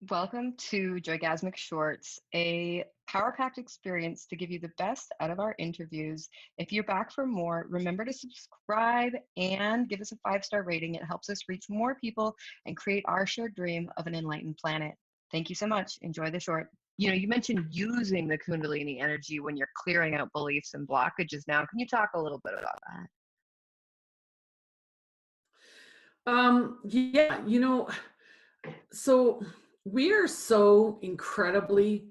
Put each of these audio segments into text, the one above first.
Welcome to Joygasmic Shorts, a power-packed experience to give you the best out of our interviews. If you're back for more, remember to subscribe and give us a 5-star rating. It helps us reach more people and create our shared dream of an enlightened planet. Thank you so much. Enjoy the short. You mentioned using the Kundalini energy when you're clearing out beliefs and blockages now. Can you talk a little bit about that? Yeah, so we are so incredibly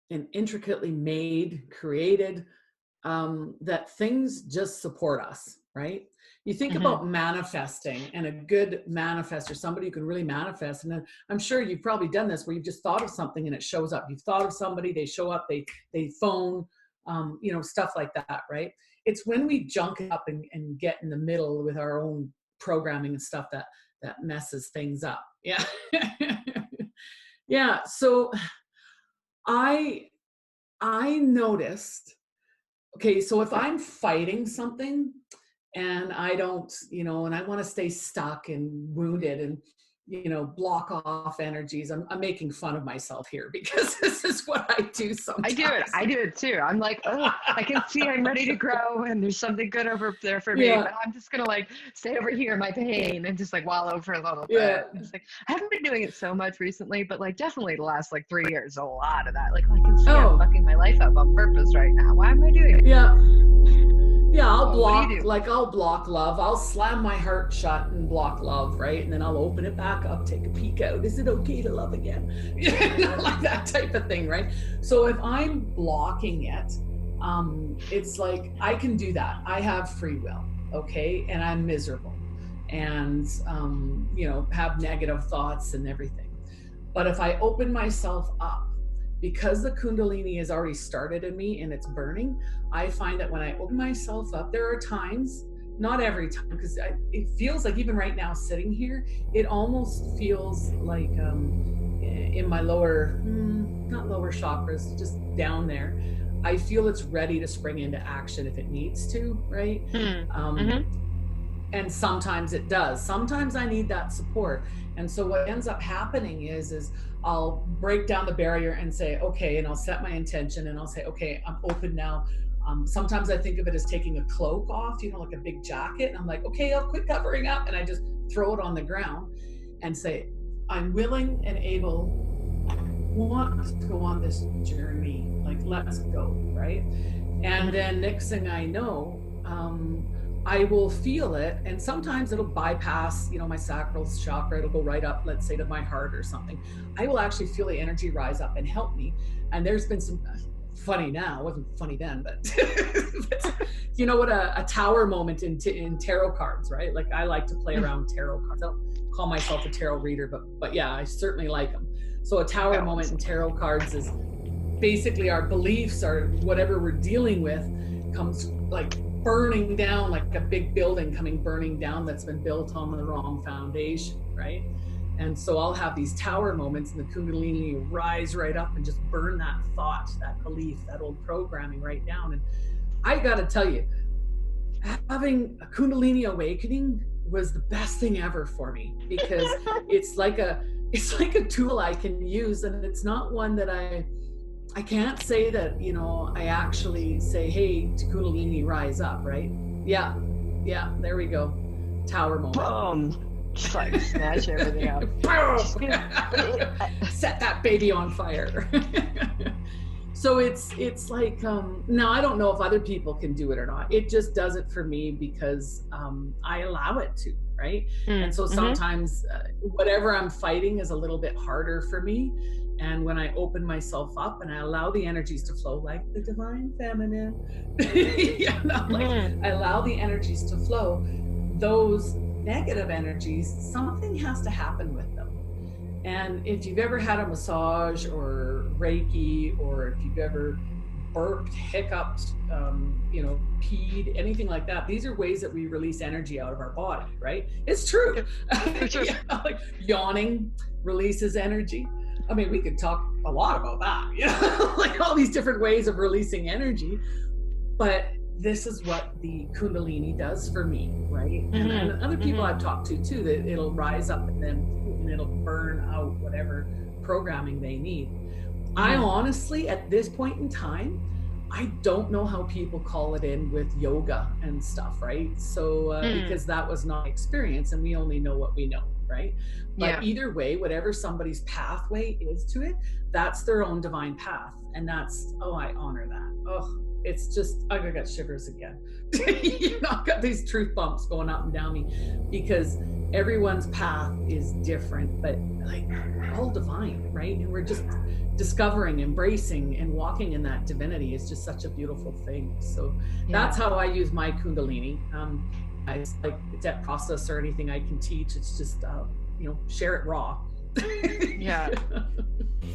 and intricately made, created, that things just support us, right? You think Mm-hmm. about manifesting, and a good manifester, somebody who can really manifest. And then I'm sure you've probably done this where you've just thought of something and it shows up. You've thought of somebody, they show up, they phone, stuff like that, right? It's when we junk it up and get in the middle with our own programming and stuff that messes things up. Yeah. Yeah. So I noticed, okay, so if I'm fighting something and I don't, and I want to stay stuck and wounded and, block off energies, I'm making fun of myself here because this is what I do sometimes. I do it too. I'm like, oh, I can see I'm ready to grow and there's something good over there for me, Yeah. but I'm just gonna stay over here in my pain and just wallow for a little Yeah. bit. It's I haven't been doing it so much recently, but definitely the last 3 years, a lot of that. I can see I'm fucking my life up on purpose right now. Why am I doing it? Yeah. Yeah, I'll block, What do you do? I'll block love. I'll slam my heart shut and block love, right? And then I'll open it back up, take a peek out. Is it okay to love again? Like that type of thing, right? So if I'm blocking it, it's I can do that. I have free will, okay? And I'm miserable and, have negative thoughts and everything. But if I open myself up, because the Kundalini has already started in me and it's burning, I find that when I open myself up, there are times, not every time, because it feels like even right now sitting here, it almost feels like in my lower, not lower chakras, just down there, I feel it's ready to spring into action if it needs to, right? And sometimes it does. Sometimes I need that support. And so what ends up happening is I'll break down the barrier and say, okay, and I'll set my intention and I'll say, okay, I'm open now. Sometimes I think of it as taking a cloak off, like a big jacket. And I'm like, okay, I'll quit covering up. And I just throw it on the ground and say, I'm willing and able, I want to go on this journey. Let's go, right? And then next thing I know, I will feel it, and sometimes it'll bypass, my sacral chakra. It'll go right up, let's say, to my heart or something. I will actually feel the energy rise up and help me. And there's been some funny now. It wasn't funny then, but you know what a tower moment in tarot cards, right? I like to play around tarot cards. I don't call myself a tarot reader, but yeah, I certainly like them. So a tower moment in tarot cards is basically our beliefs, or whatever we're dealing with comes burning down, like a big building coming burning down that's been built on the wrong foundation, right? And so I'll have these tower moments, and the Kundalini rise right up and just burn that thought, that belief, that old programming right down. And I got to tell you, having a Kundalini awakening was the best thing ever for me, because it's like a tool I can use, and it's not one that I can't say that, I actually say, hey, to Kundalini, rise up, right? Yeah, there we go. Tower moment. Boom! Just smash everything up. Set that baby on fire. So it's now I don't know if other people can do it or not. It just does it for me because I allow it to, right? And so sometimes whatever I'm fighting is a little bit harder for me. And when I open myself up and I allow the energies to flow, like the divine feminine, I allow the energies to flow, those negative energies, something has to happen with them. And if you've ever had a massage or Reiki, or if you've ever burped, hiccuped, peed, anything like that, these are ways that we release energy out of our body, right? It's true. Yawning releases energy. I mean, we could talk a lot about that, all these different ways of releasing energy. But this is what the Kundalini does for me, right? And other people I've talked to too, that it'll rise up and then it'll burn out whatever programming they need. I honestly, at this point in time, I don't know how people call it in with yoga and stuff, right? So, because that was not experience and we only know what we know, right? But either way, whatever somebody's pathway is to it, that's their own divine path. And that's, oh, I honor that. Oh, it's just, I got shivers again. You know, I've got these truth bumps going up and down me because everyone's path is different, but like all divine, right? And we're just discovering, embracing, and walking in that divinity is just such a beautiful thing. So that's how I use my Kundalini. It's like that process or anything I can teach. It's just, you know, share it raw.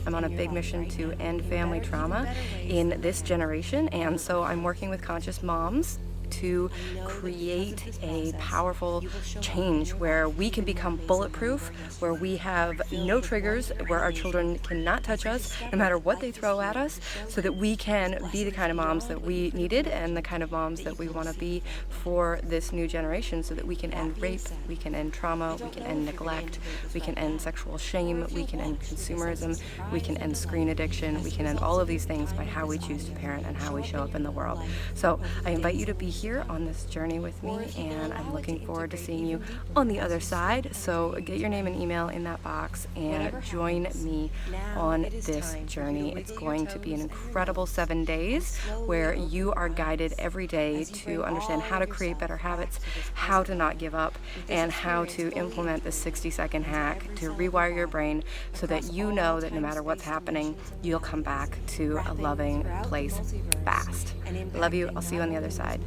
I'm on a big mission to end family trauma in this generation, and so I'm working with conscious moms to create a powerful change where we can become bulletproof, where we have no triggers, where our children cannot touch us no matter what they throw at us, so that we can be the kind of moms that we needed and the kind of moms that we want to be for this new generation, so that we can end rape, we can end trauma, we can end neglect, we can end sexual shame, we can end consumerism, we can end screen addiction, we can end all of these things by how we choose to parent and how we show up in the world. So I invite you to be here on this journey with me, and I'm looking forward to seeing you on the other side. So get your name and email in that box and join me on this journey. It's going to be an incredible 7 days where you are guided every day to understand how to create better habits, how to not give up, and how to implement the 60-second hack to rewire your brain so that you know that no matter what's happening, you'll come back to a loving place fast. Love you. I'll see you on the other side.